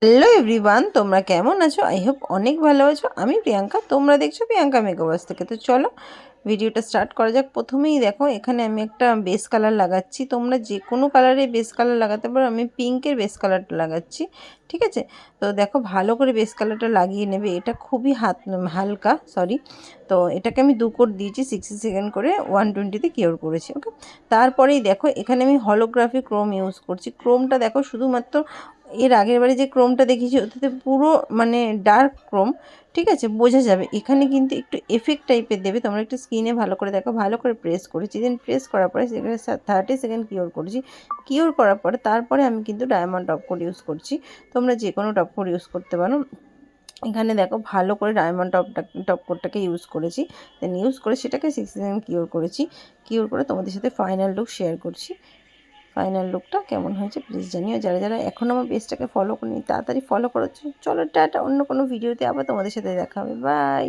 Hello everyone, তোমরা কেমন আছো? আই হোপ অনেক ভালো আছো। আমি প্রিয়াঙ্কা, তোমরা দেখছো প্রিয়াঙ্কা মেকওভার্স থেকে। তো চলো ভিডিওটা স্টার্ট করা যাক। প্রথমেই দেখো, এখানে আমি একটা বেস কালার লাগাচ্ছি। তোমরা যে কোনো কালারের বেস কালার লাগাতে পারো, আমি পিঙ্কের বেস কালারটা লাগাচ্ছি। ঠিক আছে, তো দেখো ভালো করে বেস কালারটা লাগিয়ে নেবে। এটা খুবই হালকা, সরি। তো এটাকে আমি 2 কোট দিয়েছি, 60 সেকেন্ড করে 120-তে কিওর করেছি। ওকে, তারপরেই দেখো এখানে আমি হলোগ্রাফি ক্রোম ইউজ করছি। ক্রোমটা দেখো শুধুমাত্র এর আগের বারে যে ক্রোমটা দেখিয়েছি ওটাতে পুরো মানে ডার্ক ক্রোম, ঠিক আছে, বোঝা যাবে। এখানে কিন্তু একটু এফেক্ট টাইপের দেবে। তোমরা একটু স্ক্রিনে ভালো করে দেখো, ভালো করে প্রেস করেছি। দেন প্রেস করার পরে সেখানে 30 সেকেন্ড কিওর করেছি। কিওর করার পরে তারপরে আমি কিন্তু ডায়মন্ড টপ কোড ইউজ করছি। তোমরা যে কোনো টপ কোড ইউজ করতে পারো। এখানে দেখো ভালো করে ডায়মন্ড টপ কোডটাকে ইউজ করেছি। দেন ইউজ করে সেটাকে 60 সেকেন্ড কিওর করেছি। কিওর করে তোমাদের সাথে ফাইনাল লুক শেয়ার করছি। ফাইনাল লুকটা কেমন হয়েছে প্লিজ জানিও। যারা যারা এখনও আমার পেজটাকে ফলো করেনি তাড়াতাড়ি ফলো করো। চলো টাটা, অন্য কোনো ভিডিওতে আবার তোমাদের সাথে দেখা হবে। বাই।